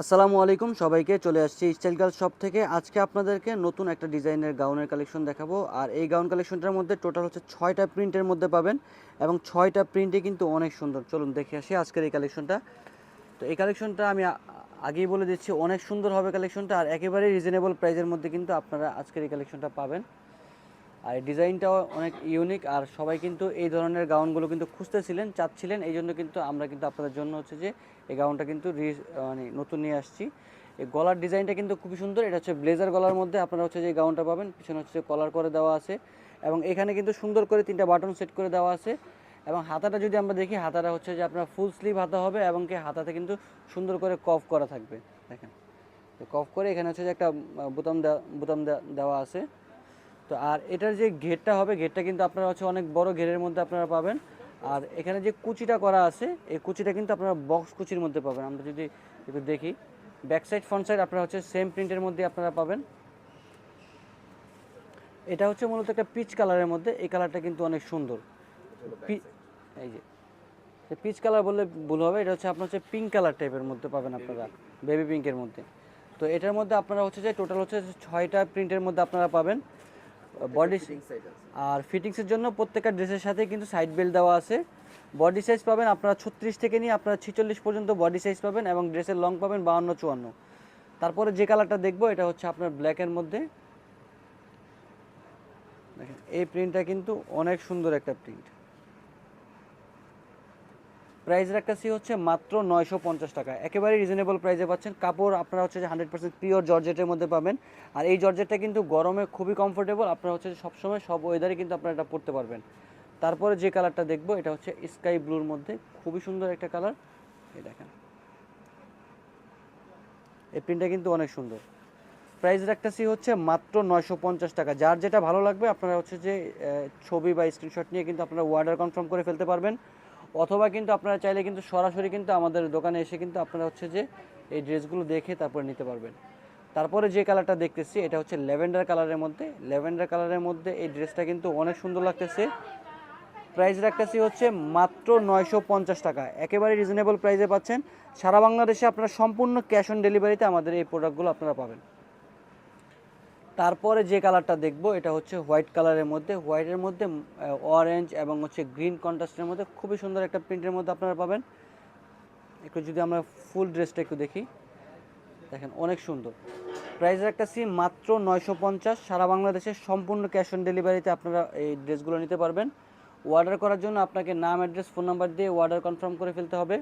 আসসালামু আলাইকুম সবাইকে, চলে আসছি স্টাইল গার্লস শপ থেকে। আজকে আপনাদেরকে নতুন একটা ডিজাইনের গাউনের কালেকশন দেখাবো। আর এই গাউন কালেকশনটার মধ্যে টোটাল হচ্ছে 6টা প্রিন্টের মধ্যে পাবেন এবং 6টা প্রিন্টই কিন্তু অনেক সুন্দর। চলুন দেখে আসি আজকের এই কালেকশনটা। তো এই কালেকশনটা আমি আগেই বলে দিচ্ছি, অনেক সুন্দর হবে কালেকশনটা, আর একেবারেই রিজনেবল প্রাইসের মধ্যে কিন্তু আপনারা আজকের এই কালেকশনটা পাবেন। আর এই ডিজাইনটাও অনেক ইউনিক, আর সবাই কিন্তু এই ধরনের গাউনগুলো কিন্তু খুঁজতেছিলেন, চাচ্ছিলেন। এই জন্য কিন্তু আমরা কিন্তু আপনাদের জন্য হচ্ছে যে এই গাউনটা কিন্তু মানে নতুন নিয়ে আসছি। এই গলার ডিজাইনটা কিন্তু খুবই সুন্দর। এটা হচ্ছে ব্লেজার গলার মধ্যে আপনারা হচ্ছে যে এই গাউনটা পাবেন। পিছনে হচ্ছে কলার করে দেওয়া আছে এবং এখানে কিন্তু সুন্দর করে 3টা বাটন সেট করে দেওয়া আছে। এবং হাতাটা যদি আমরা দেখি, হাতাটা হচ্ছে যে আপনার ফুল স্লিভ হাতা হবে এবং কি হাতাতে কিন্তু সুন্দর করে কফ করা থাকবে। দেখেন, কফ করে এখানে হচ্ছে যে একটা বোতাম দেওয়া আছে। তো আর এটার যে ঘেরটা হবে, ঘেরটা কিন্তু আপনারা হচ্ছে অনেক বড় ঘেরের মধ্যে আপনারা পাবেন। আর এখানে যে কুচিটা করা আছে, এই কুচিটা কিন্তু আপনারা বক্স কুচির মধ্যে পাবেন। আমরা যদি একটু দেখি, ব্যাক সাইড ফ্রন্ট সাইড আপনারা হচ্ছে সেম প্রিন্টের মধ্যে আপনারা পাবেন। এটা হচ্ছে মূলত একটা পিচ কালারের মধ্যে। এই কালারটা কিন্তু অনেক সুন্দর। এই যে পিচ কালার বললে ভুল হবে, এটা হচ্ছে আপনার হচ্ছে পিঙ্ক কালার টাইপের মধ্যে পাবেন আপনারা, বেবি পিঙ্কের মধ্যে। তো এটার মধ্যে আপনারা হচ্ছে যে টোটাল হচ্ছে 6টা প্রিন্টের মধ্যে আপনারা পাবেন। বডি আর ফিটিংসের জন্য প্রত্যেকটা ড্রেসের সাথে কিন্তু সাইড বেল্ট দেওয়া আছে। বডি সাইজ পাবেন আপনারা 36 থেকে নিয়ে আপনারা 46 পর্যন্ত বডি সাইজ পাবেন এবং ড্রেসের লং পাবেন 52-54। তারপরে যে কালারটা দেখবো, এটা হচ্ছে আপনার ব্ল্যাকের মধ্যে। দেখেন, এই প্রিন্টটা কিন্তু অনেক সুন্দর একটা প্রিন্ট। প্রাইস রাখতেছি হচ্ছে মাত্র 950 টাকা, একেবারে রিজনেবল প্রাইসে পাচ্ছেন। কাপড় আপনারা হচ্ছে যে 100% পিওর জর্জেটের মধ্যে পাবেন। আর এই জর্জেটটা কিন্তু গরমে খুবই কমফোর্টেবল, আপনারা হচ্ছে সবসময় সব ওয়েদারে কিন্তু আপনারা এটা পরতে পারবেন। তারপরে যে কালারটা দেখবো, এটা হচ্ছে স্কাই ব্লুর মধ্যে, খুবই সুন্দর একটা কালার। এই দেখেন, এই প্রিন্টটা কিন্তু অনেক সুন্দর। প্রাইস রাখতেছি হচ্ছে মাত্র 950 টাকা। যার যেটা ভালো লাগবে আপনারা হচ্ছে যে ছবি বা স্ক্রিনশট নিয়ে কিন্তু আপনারা অর্ডার কনফার্ম করে ফেলতে পারবেন। অথবা কিন্তু আপনারা চাইলে কিন্তু সরাসরি কিন্তু আমাদের দোকানে এসে কিন্তু আপনারা হচ্ছে যে এই ড্রেসগুলো দেখে তারপরে নিতে পারবেন। তারপরে যে কালারটা দেখতেছি, এটা হচ্ছে ল্যাভেন্ডার কালারের মধ্যে। ল্যাভেন্ডার কালারের মধ্যে এই ড্রেসটা কিন্তু অনেক সুন্দর লাগতেছে। প্রাইস রাখতেছি হচ্ছে মাত্র 950 টাকা, একেবারে রিজনেবল প্রাইসে পাচ্ছেন। সারা বাংলাদেশে আপনারা সম্পূর্ণ ক্যাশ অন ডেলিভারিতে আমাদের এই প্রোডাক্টগুলো আপনারা পাবেন। তারপরে যে কালারটা দেখবো, এটা হচ্ছে হোয়াইট কালারের মধ্যে। হোয়াইটের মধ্যে অরেঞ্জ এবং হচ্ছে গ্রিন কন্ট্রাস্টের মধ্যে খুবই সুন্দর একটা প্রিন্টের মধ্যে আপনারা পাবেন। একটু যদি আমরা ফুল ড্রেসটা একটু দেখি, দেখেন অনেক সুন্দর। প্রাইস রাখতেছি মাত্র 950। সারা বাংলাদেশে সম্পূর্ণ ক্যাশ অন ডেলিভারিতে আপনারা এই ড্রেসগুলো নিতে পারবেন। অর্ডার করার জন্য আপনাকে নাম, অ্যাড্রেস, ফোন নাম্বার দিয়ে অর্ডার কনফার্ম করে ফেলতে হবে।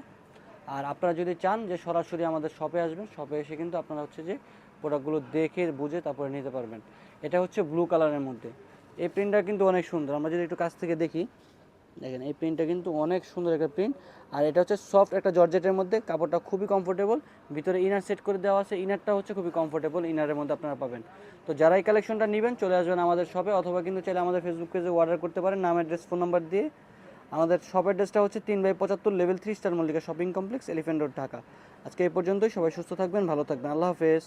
আর আপনারা যদি চান যে সরাসরি আমাদের শপে আসবেন, শপে এসে কিন্তু আপনারা হচ্ছে যে প্রোডাক্টগুলো দেখে বুঝে তারপরে নিতে পারবেন। এটা হচ্ছে ব্লু কালারের মধ্যে। এই প্রিন্টটা কিন্তু অনেক সুন্দর। আমরা যদি একটু কাছ থেকে দেখি, দেখেন এই প্রিন্টটা কিন্তু অনেক সুন্দর একটা প্রিন্ট। আর এটা হচ্ছে সফট একটা জর্জেটের মধ্যে, কাপড়টা খুবই কমফোর্টেবল। ভিতরে ইনার সেট করে দেওয়া আছে, ইনারটা হচ্ছে খুবই কমফোর্টেবল, ইনারের মধ্যে আপনারা পাবেন। তো যারা এই কালেকশনটা নেবেন চলে আসবেন আমাদের শপে, অথবা কিন্তু চাইলে আমাদের ফেসবুক পেজে অর্ডার করতে পারেন নাম, অ্যাড্রেস, ফোন নাম্বার দিয়ে। আমাদের শপের অ্যাড্রেসটা হচ্ছে 3/75 level 3 star Mallika shopping complex, elephant road, Dhaka. আজকে এই পর্যন্তই। সবাই সুস্থ থাকবেন, ভালো থাকবেন। আল্লাহ হাফেজ।